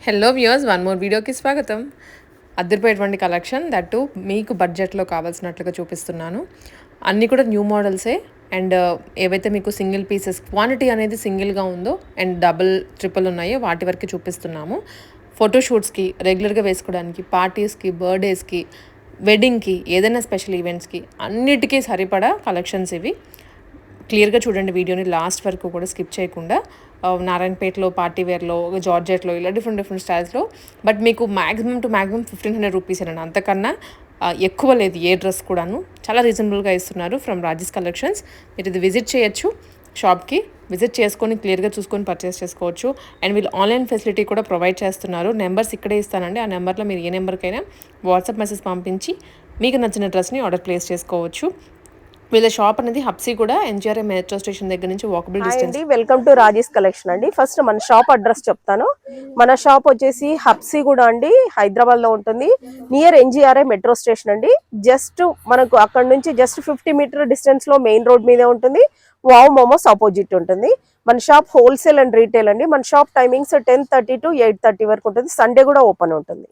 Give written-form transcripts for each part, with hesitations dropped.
Hello viewers, one more వీడియోకి స్వాగతం. అద్దరిపోయేటువంటి collection that మీకు బడ్జెట్లో కావాల్సినట్లుగా చూపిస్తున్నాను. అన్నీ కూడా న్యూ మోడల్సే. అండ్ ఏవైతే మీకు సింగిల్ పీసెస్ క్వాంటిటీ అనేది సింగిల్గా ఉందో అండ్ డబుల్ ట్రిపుల్ ఉన్నాయో వాటి వరకు చూపిస్తున్నాము. ఫోటోషూట్స్కి, రెగ్యులర్గా వేసుకోవడానికి, పార్టీస్కి, బర్త్డేస్కి, వెడ్డింగ్కి, ఏదైనా స్పెషల్ ఈవెంట్స్కి అన్నిటికీ సరిపడా కలెక్షన్స్ ఇవి. క్లియర్గా చూడండి వీడియోని లాస్ట్ వరకు కూడా స్కిప్ చేయకుండా. నారాయణపేటలో, పార్టీ వేర్లో, జార్జెట్లో ఇలా డిఫరెంట్ స్టైల్స్లో. బట్ మీకు మ్యాక్సిమం టు మ్యాక్సిమం 1500 రూపీసేనండి, అంతకన్నా ఎక్కువ లేదు ఏ డ్రెస్ కూడాను. చాలా రీజనబుల్గా ఇస్తున్నారు ఫ్రమ్ రాజేష్ కలెక్షన్స్. మీరు ఇది విజిట్ చేయొచ్చు, షాప్కి విజిట్ చేసుకొని క్లియర్గా చూసుకొని పర్చేస్ చేసుకోవచ్చు. అండ్ వీళ్ళు ఆన్లైన్ ఫెసిలిటీ కూడా ప్రొవైడ్ చేస్తున్నారు. నెంబర్స్ ఇక్కడే ఇస్తానండి, ఆ నెంబర్లో మీరు ఏ నెంబర్కైనా వాట్సాప్ మెసేజ్ పంపించి మీకు నచ్చిన డ్రెస్ని ఆర్డర్ ప్లేస్ చేసుకోవచ్చు. వీళ్ళ షాప్ అనేది హబ్సీ కూడా ఎన్జిఆర్ఎం మెట్రో స్టేషన్ దగ్గర నుంచి walkable distance. Welcome to Rajesh collection అండి. ఫస్ట్ మన షాప్ అడ్రస్ చెప్తాను. మన షాప్ వచ్చేసి హబ్సీ కూడా అండి, హైదరాబాద్ లో ఉంటుంది. నియర్ ఎన్జిఆర్ఐ మెట్రో స్టేషన్ అండి. జస్ట్ మనకు అక్కడ నుంచి జస్ట్ 50 మీటర్ డిస్టెన్స్ లో మెయిన్ రోడ్ మీదే ఉంటుంది. వావ్ మోమోస్ ఆపోజిట్ ఉంటుంది. మన షాప్ హోల్సేల్ అండ్ రీటైల్ అండి. మన షాప్ టైమింగ్స్ 10:30 to 8:30 వరకు ఉంటుంది. సండే కూడా ఓపెన్ ఉంటుంది.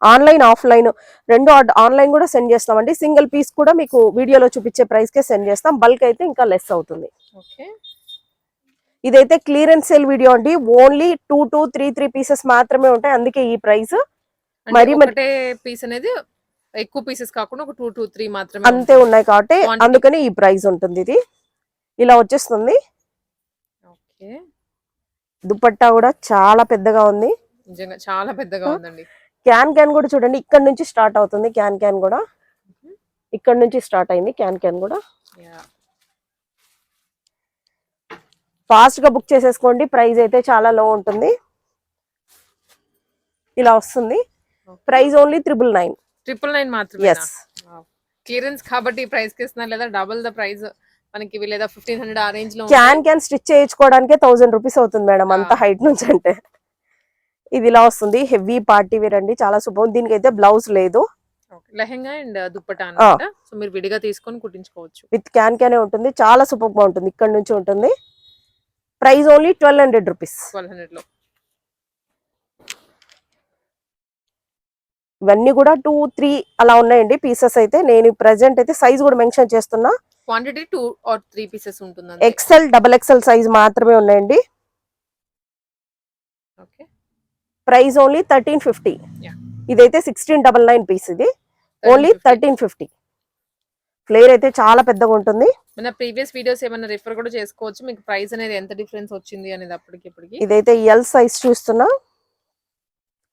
ఆన్లైన్, ఆఫ్లైన్ రెండు ఆన్లైన్ కూడా సెండ్ చేస్తామండి. సింగిల్ పీస్ కూడా మీకు వీడియోలో చూపించే ప్రైస్ కే సెండ్ చేస్తాం. బల్క్ అయితే ఇంకా లెస్ అవుతుంది. ఇదైతే క్లియరెన్స్ సేల్ వీడియో అండి. ఓన్లీ 2 to 3 పీసెస్ మాత్రమే ఉంటాయి, అందుకే ఈ ప్రైస్. మరి పీస్ అనేది ఎక్కువ పీసెస్ కాకుండా ఒక 2 to 3 మాత్రమే అంతే ఉన్నాయి కాబట్టి అందుకని ఈ ప్రైస్ ఉంటుంది. ఇది ఇలా వచ్చేస్తుంది. దుపట్టా కూడా చాలా పెద్దగా ఉంది, నిజంగా చాలా పెద్దగా ఉందండి. క్యాన్ కూడా చూడండి, ఇక్కడ నుంచి స్టార్ట్ అవుతుంది. క్యాన్ కూడా ఇక్కడ నుంచి స్టార్ట్ అయింది. క్యాన్ కూడా ఫాస్ట్ గా బుక్ చేసేసుకోండి. ప్రైస్ అయితే చాలా లో ఉంటుంది. ఇలా వస్తుంది. ప్రైస్ ఓన్లీ 999 మాత్రమే. క్లియరెన్స్ కాబట్టి ప్రైస్ కి ఇస్తున్నారు, లేదా డబుల్ ద ప్రైస్ మనకి, లేదా 1500 ఆ రేంజ్ లో. క్యాన్ స్టిచ్ చేయించుకోవడానికి 1000 రూపీస్ అవుతుంది మేడం, అంత హైట్ నుంచి అంటే. ఇది ఇలా వస్తుంది. హెవీ పార్టీ వేర్ అండి, చాలా సూపర్. దీనికి అయితే బ్లౌజ్ లేదు, లెహంగా అండ్ దుప్పటా అన్నమాట. సో మీరు విడిగా తీసుకొని కుట్టించుకోవచ్చు. విత్ క్యాన్ ఉంటుంది. చాలా సూపర్ గా ఉంటుంది. ఇక్కడ నుంచి ఉంటుంది. Price only 1200 rupees. 1200 లో ఇవన్నీ కూడా 2, 3 అలా ఉన్నాయండి పీసెస్. అయితే నేను ప్రెసెంట్ అయితే సైజ్ కూడా మెన్షన్ చేస్తున్నా. క్వాంటిటీ 2 or 3 పీసెస్ ఉంటుంది. XL, XXL సైజ్ మాత్రమే ఉన్నాయండి. Price only 1350. ఇదైతే 1699 పీస్. ఇది ఓన్లీ 1350. ఫ్లేర్ అయితే చాలా పెద్దగా ఉంటుంది. మన ప్రీవియస్ వీడియోస్ ఏమైనా రిఫర్ కూడా చేసుకోవచ్చు, మీకు ప్రైస్ అనేది ఎంత డిఫరెన్స్ వచ్చింది అనేది అప్పటికి. ఇదైతే ఎల్ సైజ్ చూస్తున్నా.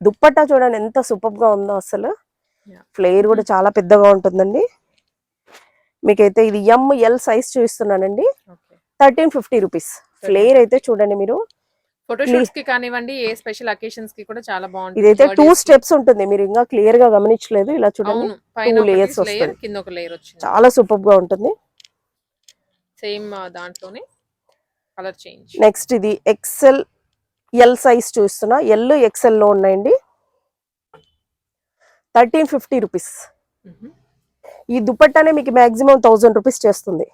దుప్పట్టా చూడండి ఎంత సూపర్ గా ఉందో అసలు. ఫ్లేర్ కూడా చాలా పెద్దగా ఉంటుందండి. మీకైతే ఇది ML సైజ్ చూస్తున్నానండి. 1350 రూపీస్. ఫ్లేర్ అయితే చూడండి మీరు, ఫోటోషూట్స్ కి కానివ్వండి, ఏ స్పెషల్ అకేషన్స్ కి కూడా చాలా బాగుంటుంది. ఇదైతే 2 స్టెప్స్ ఉంటుంది, మీరు ఇంకా క్లియర్ గా గమనించలేదు. ఇలా చూడండి, 2 లేయర్స్ వస్తాయి. కింద ఒక లేయర్ వచ్చింది. చాలా సూపర్ గా ఉంటుంది. సేమ్ దాంట్లోనే కలర్ చేంజ్. నెక్స్ట్ ఇది XL, L సైజ్ చూస్తున్నా. L, XL లో ఉన్నాయండి. 1350 రూపీస్. ఈ దుపట్టానే మీకు మాక్సిమం 1000 రూపీస్ చేస్తుంది.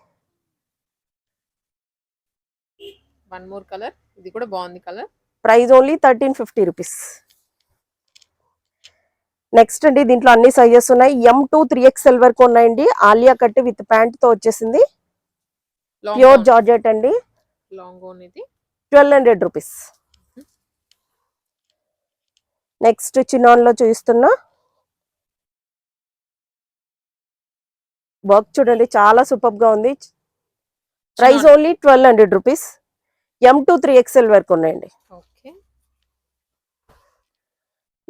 వన్ మోర్ కలర్, ఇది కూడా బాగుంది colour. Price only 1350 rupees. Next అండి, దీంట్లో అన్ని సైజెస్ ఉన్నాయి. M to 3XL వరకు ఉన్నాయండి. ఆలియా కట్ విత్ ప్యాంట్ తో వచ్చేసింది. ప్యూర్ జార్జెట్ అండి. లాంగ్ గౌన్ ఇది 1200 రూపీస్. నెక్స్ట్ చినాన్ లో చూస్తున్నా. వర్క్ చూడండి చాలా సూపర్ గా ఉంది. Price only 1200 rupees. M to 3XL వరకు ఉన్నాయండి.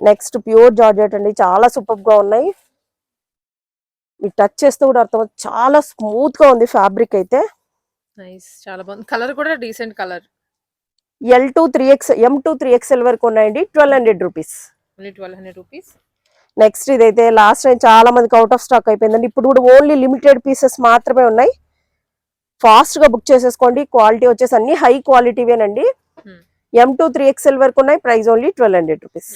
నెక్స్ట్ ప్యూర్ జార్జెట్ అండి, చాలా సూపర్ గా ఉన్నాయి. మీరు టచ్ చేస్తే కూడా అర్థం, చాలా స్మూత్ గా ఉంది ఫ్యాబ్రిక్ అయితే. నైస్, చాలా బాగుంది. కలర్ కూడా decent colour. M to 3XL వరకు ఉన్నాయండి. 1200 రూపీస్. 1200 రూపీస్. నెక్స్ట్ ఇదైతే లాస్ట్ టైం చాలా మందికి అవుట్ ఆఫ్ స్టాక్ అయిపోయిందండి. ఇప్పుడు కూడా ఓన్లీ లిమిటెడ్ పీసెస్ మాత్రమే ఉన్నాయి. ఫాస్ట్ గా బుక్ చేసేసుకోండి. క్వాలిటీ వచ్చేసి అన్ని హై క్వాలిటీవేనండి. M to 3XL వరకు ఉన్నాయి. Price only 1200 rupees.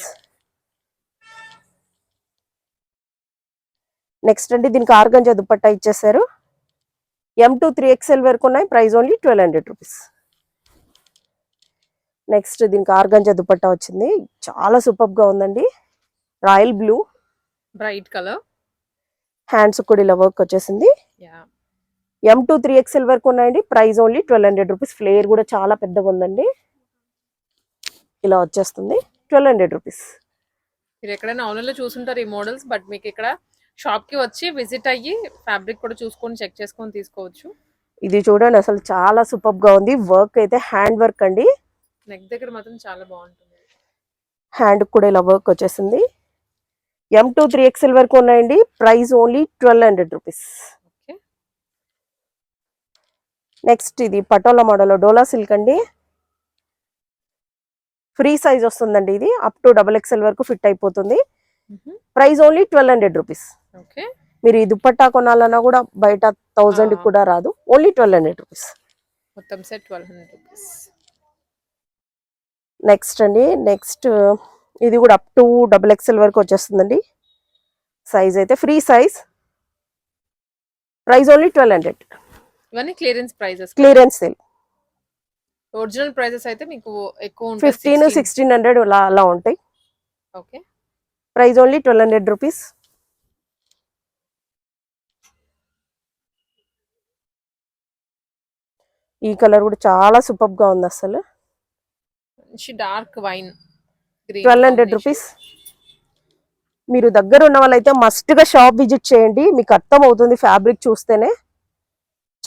నెక్స్ట్ అండి, దీనికి ఆర్గంజా దుపట్టా ఇచ్చేసారు. M to 3XL వరకు ఉన్నాయి. Price only 1200 rupees. నెక్స్ట్ దీనికి ఆర్గంజా దుపట్టా వచ్చింది, చాలా సూపర్ గా ఉందండి. Royal blue, bright colour. Hands కూడా ఇలా వర్క్ వచ్చేసింది. యా. M2 3XL వరకు ఉన్నాయండి. Price only 1200 rupees. ఫ్లేర్ కూడా చాలా పెద్దగా ఉందండి. ఇలా వచ్చేస్తుంది 1200 రూపీస్. మీరు ఎక్కడైనా ఆన్లైన్లో చూసుంటారు ఈ మోడల్స్, బట్ మీకు ఇక్కడ షాప్కి వచ్చి విజిట్ అయ్యి ఫ్యాబ్రిక్ కూడా చూసుకొని చెక్ చేసుకొని తీసుకోవచ్చు. ఇది చూడండి అసలు చాలా సూపర్ గా ఉంది. వర్క్ అయితే హ్యాండ్ వర్క్ అండి. నెక్ దగ్గర మాత్రం చాలా బాగుంటుంది. హ్యాండ్ కూడా ఇలా వర్క్ వచ్చేసింది. M2 3XL వరకు ఉన్నాయండి. Price only 1200 rupees. Okay. Next ఇది పటోలా మోడల్ డోలా సిల్క్ అండి. ఫ్రీ సైజ్ వస్తుందండి. ఇది అప్ టు XXL వరకు ఫిట్ అయిపోతుంది. Price only 1200 rupees. ఓకే. మీరు ఈ దుపట్టా కొనాలన్నా కూడా బయట 1000 కూడా రాదు. Only 1200 rupees. మొత్తం సెట్ 1200 రూపీస్. నెక్స్ట్ అండి, నెక్స్ట్ ఇది కూడా అప్ టు XXL వరకు వచ్చేస్తుందండి. సైజ్ అయితే ఫ్రీ సైజ్. Price only 1200. ఇవన్నీ clearance prices. Clearance sale. Original prices అయితే మీకు ఎక్కువ ఉంటాయి, 1500-1600 అలా ఉంటాయి. ఓకే. Price only 1200 rupees. ఈ కలర్ కూడా చాలా సూపర్ గా ఉంది అసలు. మంచి డార్క్ వైన్ 1200 రూపీస్. మీరు దగ్గర ఉన్న వాళ్ళైతే మస్ట్ గా షాప్ విజిట్ చేయండి, మీకు అర్థం అవుతుంది ఫ్యాబ్రిక్ చూస్తేనే.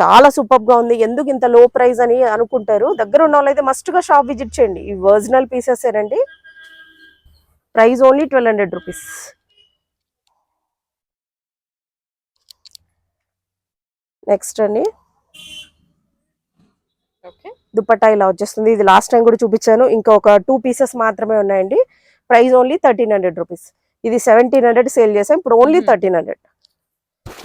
చాలా సూపర్ గా ఉంది. ఎందుకు ఇంత లో ప్రైస్ అని అనుకుంటారు. దగ్గర ఉన్న వాళ్ళైతే మస్ట్ గా షాప్ విజిట్ చేయండి. ఈ ఒరిజినల్ పీసెస్ ఏనండి. Price only 1200 rupees. నెక్స్ట్ అండి, ఓకే. దుపట్టా ఇలా వచ్చేస్తుంది. ఇది లాస్ట్ టైం కూడా చూపించాను. ఇంకా ఒక 2 పీసెస్ మాత్రమే ఉన్నాయండి. Price only 1300 rupees. ఇది 1700 సేల్ చేసాం, ఇప్పుడు ఓన్లీ 1300.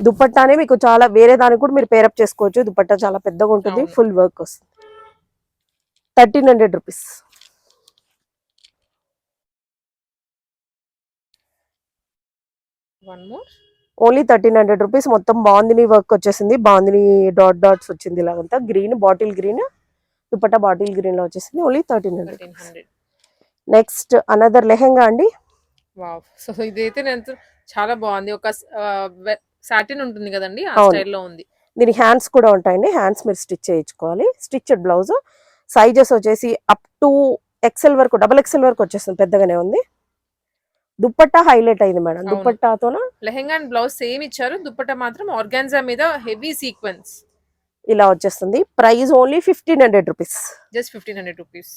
దుపట్టానే మీకు చాలా వేరే దానికి కూడా మీరు పేరప్ చేసుకోవచ్చు. దుపట్టా చాలా పెద్దగా ఉంటుంది, ఫుల్ వర్క్ వస్తుంది. 1300 rupees. One more. Only 1300 rupees. మొత్తం బాందిని వర్క్ వచ్చేసింది. బాందిని డాట్స్ వచ్చింది ఇలాగంతా. Green, bottle green dupatta, bottle green లో వచ్చేసింది. ఓన్లీ 1300. నెక్స్ట్ అనదర్ లెహెంగా అండి. వావ్. సో ఇదైతే నేను చాలా బాగుంది. ఒక సాటిన్ ఉంటుంది కదండి, ఆ స్టైల్లో ఉంది. దీనికి హ్యాండ్స్ కూడా ఉంటాయండి. హ్యాండ్స్ మీరు స్టిచ్ చేయించుకోవాలి. Stitched blouse. సైజెస్ వచ్చేసి అప్ టు XL వరకు, XXL వరకు వచ్చేస్తుంది. పెద్దగానే ఉంది. దుపట్టా హైలైట్ అయింది మేడం. దుపట్టాతోన లెహెంగా అండ్ బ్లౌజ్ సేమ్ ఇచ్చారు. దుపట్టా మాత్రం ఆర్గాన్జా మీద హెవీ సీక్వెన్స్ ఇలా వచ్చేస్తుంది. Price only 1500 rupees. Just 1500 rupees.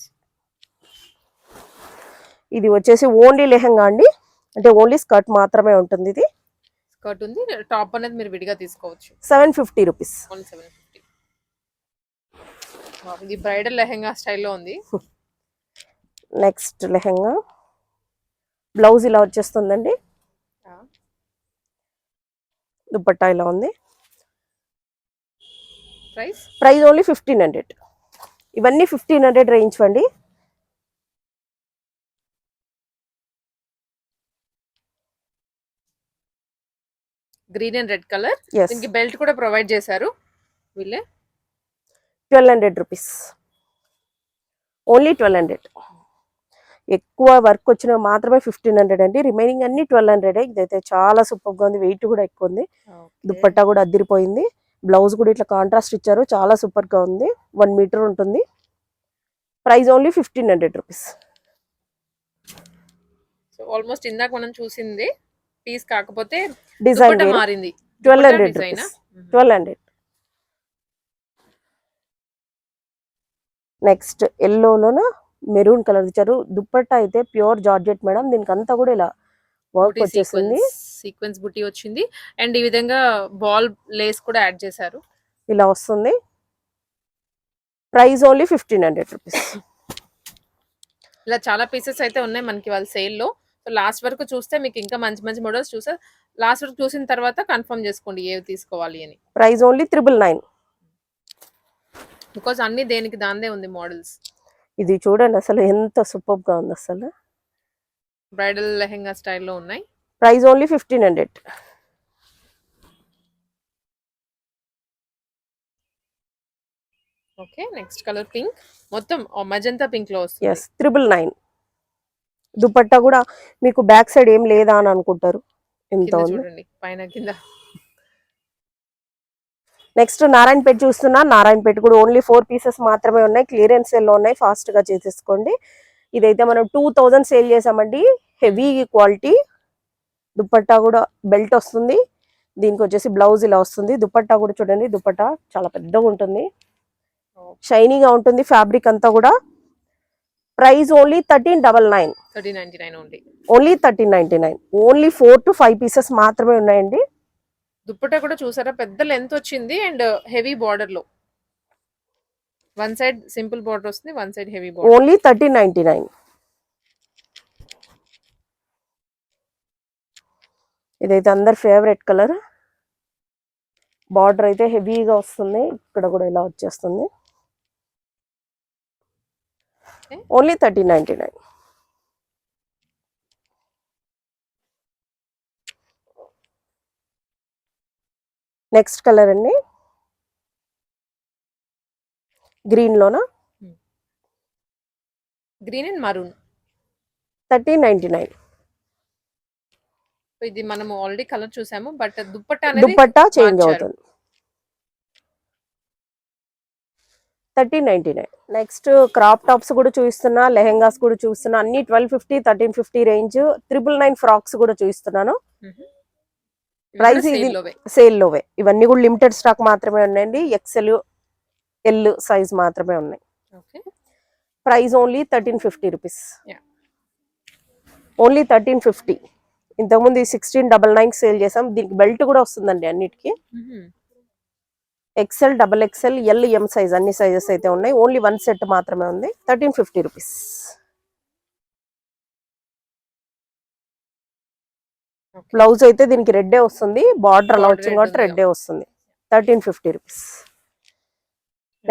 ఇది వచ్చేసి ఓన్లీ లెహెంగా అండి, అంటే ఓన్లీ స్కర్ట్ మాత్రమే ఉంటుంది. ఇది స్కర్ట్ ఉంది, టాప్ అనేది మీరు విడిగా తీసుకోవచ్చు. 750 రూపీస్. 750. ఇది బ్రైడల్ లెహెంగా స్టైల్లో ఉంది. నెక్స్ట్ లెహెంగా బ్లౌజ్ ఇలా వచ్చేస్తుందండి. దుపట్టా ఇలా ఉంది. Price only 1500. ఇవన్నీ 1500 రేంజ్ అండి. Green and red colour. దీనికి బెల్ట్ కూడా ప్రొవైడ్ చేశారు వీళ్ళే. 1200 రూపీస్. ఓన్లీ 1200. ఎక్కువ వర్క్ వచ్చిన మాత్రమే 1500 అండి. రిమైనింగ్ అన్ని 1200. ఇదైతే చాలా సూపర్ గా ఉంది. వెయిట్ కూడా ఎక్కువ ఉంది. దుపట్టా కూడా అదిరిపోయింది. బ్లౌజ్ కూడా ఇట్లా కాంట్రాస్ట్ ఇచ్చారు. చాలా సూపర్ గా ఉంది. 1 మీటర్ ఉంటుంది. Price only 1500 rupees. So almost ఇందాక మనం చూసింది పీస్, కాకపోతే డిజైన్ మారింది. 1200 రూపీస్. 1200. నెక్స్ట్ ఎల్లోలోన మెరూన్ కలర్ ఇచ్చారు. దుపట్టా అయితే ప్యూర్ జార్జెట్ మేడం. దీనికి అంతా కూడా ఇలా వర్క్ వచ్చేసింది. సీక్వెన్స్ బుట్టి వచ్చింది. అండ్ ఈ విధంగా బాల్ లేస్ కూడా యాడ్ చేశారు. ఇలా వస్తుంది. Price only 1500 rupees. ఇలా చాలా పీసెస్ అయితే ఉన్నాయి మనకి వాళ్ళ సేల్లో. సో లాస్ట్ వరకు చూస్తే మీకు ఇంకా మంచి మంచి మోడల్స్ చూస్తే లాస్ట్ వరకు చూసిన తర్వాత కన్ఫర్మ్ చేసుకోండి ఏవి తీసుకోవాలి అని. Price only 999. బికాస్ అన్ని దేనికి దాందే ఉంది మోడల్స్. ఇది చూడండి అసలు ఎంత సూపర్ గా ఉంది. అసలు బ్రైడల్ లెహెంగా స్టైల్లో ఉన్నాయి. Price only 1500. Okay. Next colour pink. మొత్తం మజంతా పింక్‌లో వస్తుంది. ఎస్ 999. దుపట్టా కూడా మీకు బ్యాక్ సైడ్ ఏం లేదా అని అనుకుంటారు, ఎంత కింద ఉంది. చూడండి. పైన కింద. నెక్స్ట్ నారాయణపేట చూస్తున్నా. నారాయణపేట కూడా ఓన్లీ 4 పీసెస్ మాత్రమే ఉన్నాయి. క్లియరెన్స్ సేల్లో ఉన్నాయి, ఫాస్ట్ గా చేసేసుకోండి. ఇదైతే మనం 2000 సేల్ చేసామండి. Heavy quality. దుపట్టా కూడా బెల్ట్ వస్తుంది. దీనికి వచ్చేసి బ్లౌజ్ ఇలా వస్తుంది. దుపట్టా కూడా చూడండి, దుపట్టా చాలా పెద్దగా ఉంటుంది, షైనీగా ఉంటుంది ఫ్యాబ్రిక్ అంతా కూడా. Price only 1399. 1399 only. Only 1399. Only 4 to 5 pieces మాత్రమే ఉన్నాయండి. దుపట్టా కూడా చూసారా, పెద్ద లెంత్ వచ్చింది అండ్ హెవీ బార్డర్ లో. వన్ సైడ్ సింపుల్ బార్డర్ వస్తుంది, one side heavy border. Only 1399. ఇదైతే అందరి ఫేవరెట్ కలర్. బార్డర్ అయితే హెవీగా వస్తుంది, ఇక్కడ కూడా ఇలా వచ్చేస్తుంది. ఓన్లీ 1399. నెక్స్ట్ కలర్ అండి, గ్రీన్ లోనా, గ్రీన్ అండ్ మరూన్. 1399. ఇది మనం ఆల్రెడీ కలర్ చూసాము, బట్ దుపట్టా అనేది దుపట్టా చేంజ్ మార్చారు. అవుతుంది. 1399. నెక్స్ట్ క్రాప్ టాప్స్ కూడా చూపిస్తున్నా, లెహెంగాస్ కూడా చూస్తున్నా. అన్ని 1250, 1350 రేంజ్. 999 ఫ్రాక్స్ కూడా చూపిస్తున్నాను. ప్రైస్ ఇది సేల్లోవే. ఇవన్నీ కూడా లిమిటెడ్ స్టాక్ మాత్రమే ఉన్నాయండి. ఎక్సెల్, ఎల్ సైజ్ మాత్రమే ఉన్నాయి. Price only 1350 rupees. ఓన్లీ 1350. ఇంతకుముందు 1699 సేల్ చేసాం. దీనికి బెల్ట్ కూడా వస్తుందండి అన్నిటికీ. XL, double XL, L, M size అన్ని సైజెస్ అయితే ఉన్నాయి. ఓన్లీ 1 సెట్ మాత్రమే ఉంది. 1350 రూపీస్. బ్లౌజ్ అయితే దీనికి రెడ్డే వస్తుంది, బార్డర్ అలా వచ్చింది కాబట్టి రెడ్డే వస్తుంది. 1350 రూపీస్.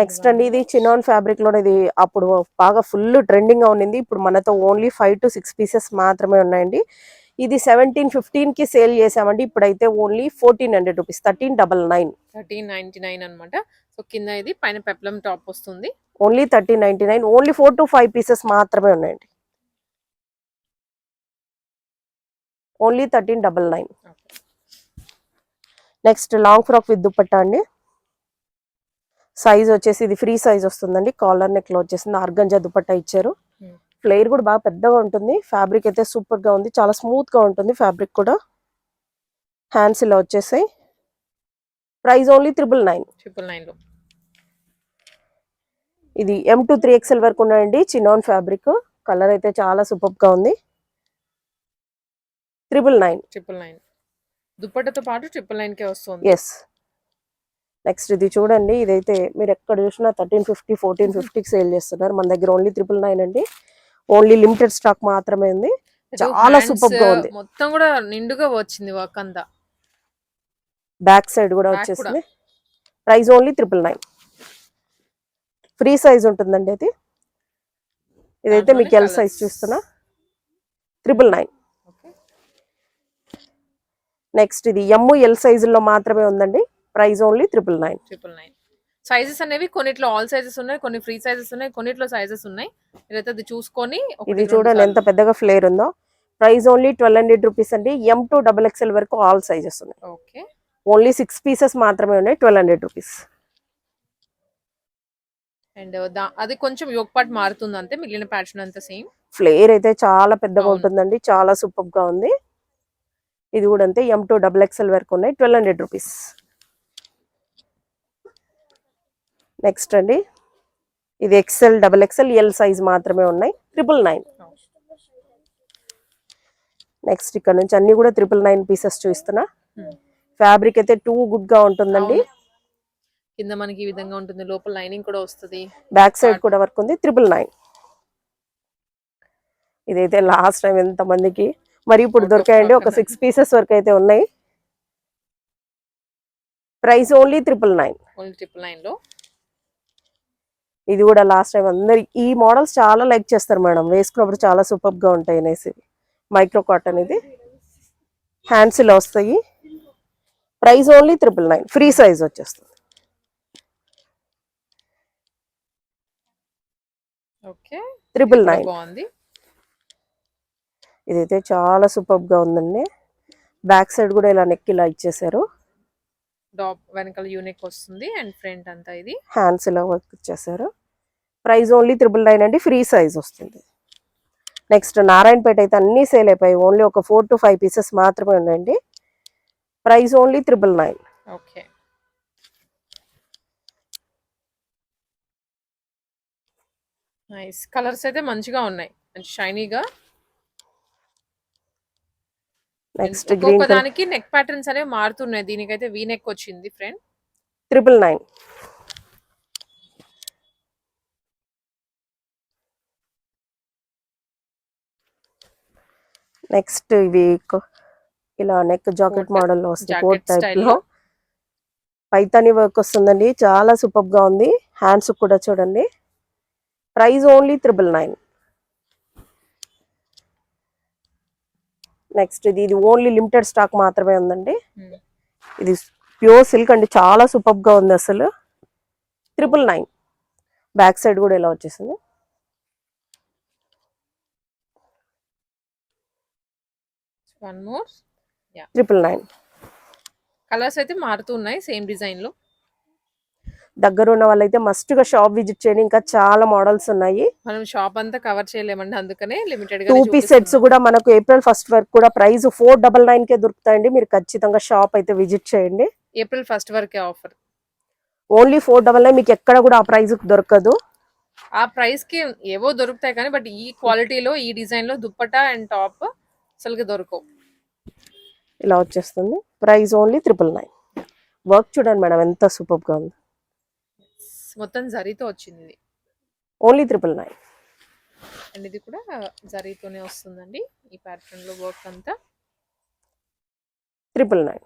నెక్స్ట్ అండి, ఇది చినాన్ ఫ్యాబ్రిక్ లో, ఇది అప్పుడు బాగా ఫుల్ ట్రెండింగ్ గా ఉన్నింది. ఇప్పుడు మనతో ఓన్లీ 5 to 6 పీసెస్ మాత్రమే ఉన్నాయండి. ఇది 1715 కి సేల్ చేసామండి. ఇప్పుడైతే ఓన్లీ 1400 రూపీస్. 1399. 1399 అనమాట. సో కింద ఇది, పైన పెప్లం టాప్ వస్తుంది. ఓన్లీ 1399. ఓన్లీ 4 to 5 పీసెస్ మాత్రమే ఉన్నాయండి. Only 1399. Next long frock with dupatta అండి. సైజ్ వచ్చేసి ఇది ఫ్రీ సైజ్ వస్తుందండి. కాలర్ నెక్ లో వచ్చేసింది. ఆర్గంజా దుపట్టా ఇచ్చారు. ఫ్లేర్ కూడా బాగా పెద్దగా ఉంటుంది. ఫ్యాబ్రిక్ అయితే సూపర్ గా ఉంది, చాలా స్మూత్ గా ఉంటుంది ఫ్యాబ్రిక్ కూడా. హ్యాండ్స్ ఇలా వచ్చేసాయి. Price only 999. ఇది M to 3XL వరకు ఉన్నాయండి. Chinon fabric. కలర్ అయితే చాలా సూపర్ గా ఉంది. 999. దుపట్టాతో పాటు 999 కే వస్తుంది. ఎస్. నెక్స్ట్ ఇది చూడండి, ఇదైతే మీరు ఎక్కడ చూసినా 1350, 1450కి సేల్ చేస్తున్నారు. మన దగ్గర ఓన్లీ 999 అండి. ఓన్లీ లిమిటెడ్ స్టాక్ మాత్రమే ఉంది. చాలా సూపర్ గా ఉంది. మొత్తం కూడా నిండుగా వచ్చింది వర్క్ అంతా. బ్యాక్ సైడ్ కూడా వచ్చేసింది. Price only 999. ఫ్రీ సైజ్ ఉంటుందండి అది. ఇదైతే మీకు ఎల్ సైజ్ చూస్తున్నా. 999. నెక్స్ట్ ఇది ఎమ్, ఎల్ సైజుల్లో మాత్రమే ఉందండి. Price only 999. సైజెస్ అనేవి కొన్నిట్లో ఆల్ సైజెస్ ఉన్నాయి, కొన్ని ఫ్రీ సైజెస్ ఉన్నాయి, కొన్నిట్లో సైజెస్ ఉన్నాయి. మీరైతే అది చూసుకొని. ఇది చూడండి ఎంత పెద్దగా ఫ్లేర్ ఉందో. ప్రైస్ ఓన్లీ 1200 రూపీస్ అండి. M to XXL వరకు ఆల్ సైజెస్ ఉన్నాయి. ఓకే. ఓన్లీ 6 పీసెస్ మాత్రమే ఉన్నాయి. 1200 రూపీస్. అండ్ అది కొంచెం యోక్ పార్ట్ మారుతుంది అంతే, మిగిలిన ప్యాటర్న్ అంతా సేమ్. ఫ్లేర్ అయితే చాలా పెద్దగా ఉంటుందండి, చాలా సూపర్ గా ఉంది. ఇది కూడా అంతే, M to XXL వరకు ఉన్నాయి. 1200 రూపీస్. నెక్స్ట్ అండి, ఇది XL, double XL, L size మాత్రమే ఉన్నాయి. 999. నెక్స్ట్ ఇక్కడ నుంచి అన్ని కూడా 999 పీసెస్ చూస్తున్నా. ఫ్యాబ్రిక్ అయితే టూ గుడ్ గా ఉంటుందండి. కింద మనకి ఈ విధంగా ఉంటుంది, లోపల లైనింగ్ కూడా వస్తుంది, బ్యాక్ సైడ్ కూడా వర్క్ ఉంది. 999. ఇదైతే లాస్ట్ టైం ఎంత మందికి మరి ఇప్పుడు దొరికాయండి. ఒక 6 పీసెస్ వరకు అయితే ఉన్నాయి. ప్రైస్ ఓన్లీ 999 లో. ఇది కూడా లాస్ట్ టైం అందరు ఈ మోడల్స్ చాలా లైక్ చేస్తారు మేడం, వేసుకున్నప్పుడు చాలా సూపర్ గా ఉంటాయి అనేసి. మైక్రో కాటన్ ఇది. హ్యాండ్స్ ఇలా వస్తాయి. Price only 999. ఫ్రీ సైజ్ వచ్చేస్తుంది. ఓకే. ఇది ట్రిపుల్ కూడా నైన్. బాగుంది. ఇదైతే చాలా సూపర్ గా ఉందండి. బ్యాక్ సైడ్ కూడా ఇలా నెక్ ఇలా ఇచ్చేసారు. డాప్ వెనకాల యూనిక్ వస్తుంది అండ్ ఫ్రంట్ అంతా ఇది. హ్యాండ్స్ ఇలా వర్క్ ఇచ్చేసారు. ప్రైస్ ఓన్లీ 999 అండి. ఫ్రీ సైజ్ వస్తుంది. నెక్స్ట్ నారాయణపేట అయితే అన్ని సేల్ అయిపోయాయి. ఓన్లీ ఒక 4 to 5 పీసెస్ మాత్రమే ఉన్నాయండి. Price only 999. Okay. Nice. Colours అయితే మంచిగా ఉన్నాయి. మంచి షైనీగా. నెక్స్ట్ ఒక్కొక్క గ్రీన్ కలర్ దానికి నెక్ ప్యాటర్న్స్ అనేవి మారుతున్నాయి. దీనికైతే వీ నెక్ వచ్చింది ఫ్రెండ్. 999. నెక్స్ట్ ఇవి ఇలా నెక్ జాకెట్ మోడల్లో వస్తుంది. కోట్ జాకెట్ టైప్ స్టైల్లో. లో పైతాని వర్క్ వస్తుందండి. చాలా సూపర్ గా ఉంది. హ్యాండ్స్ కూడా చూడండి. Price only 999. నెక్స్ట్ ఇది ఓన్లీ లిమిటెడ్ స్టాక్ మాత్రమే ఉందండి. ఇది ప్యూర్ సిల్క్ అండి. చాలా సూపర్ గా ఉంది అసలు. 999. బ్యాక్ సైడ్ కూడా ఇలా వచ్చేసింది. One more. 999. కలర్స్ అయితే మారుతున్నాయి సేమ్ డిజైన్ లో. దగ్గర ఉన్న వాళ్ళైతే మస్ట్ గా షాప్ విజిట్ చేయండి. ఇంకా చాలా మోడల్స్ ఉన్నాయి. మనం షాప్ అంతా కవర్ చేయలేమండి, అందుకనే లిమిటెడ్ గా 2 పీస్ సెట్స్ కూడా మనకు April 1st వరకు కూడా ప్రైస్ 499 కే దొరుకుతాయండి. మీరు ఖచ్చితంగా షాప్ అయితే విజిట్ చేయండి. April 1st వరకే ఆఫర్. ఓన్లీ 499. మీకు ఎక్కడ కూడా ఆ ప్రైస్ దొరకదు. ఆ ప్రైస్ కి ఏవో దొరుకుతాయి కానీ బట్ ఈ క్వాలిటీలో ఈ డిజైన్ లో దుప్పటా అండ్ టాప్ అసలుకి దొరకవు. ఇలా వచ్చేస్తుంది. Price only 999. వర్క్ చూడండి మేడం ఎంత సూపర్ గా ఉంది. మొత్తం జరీతో వచ్చింది ఇది. ఓన్లీ 999. అండ్ ఇది కూడా జరీతోనే వస్తుందండి. ఈ ప్యాటర్న్ లో వర్క్ అంతా 999.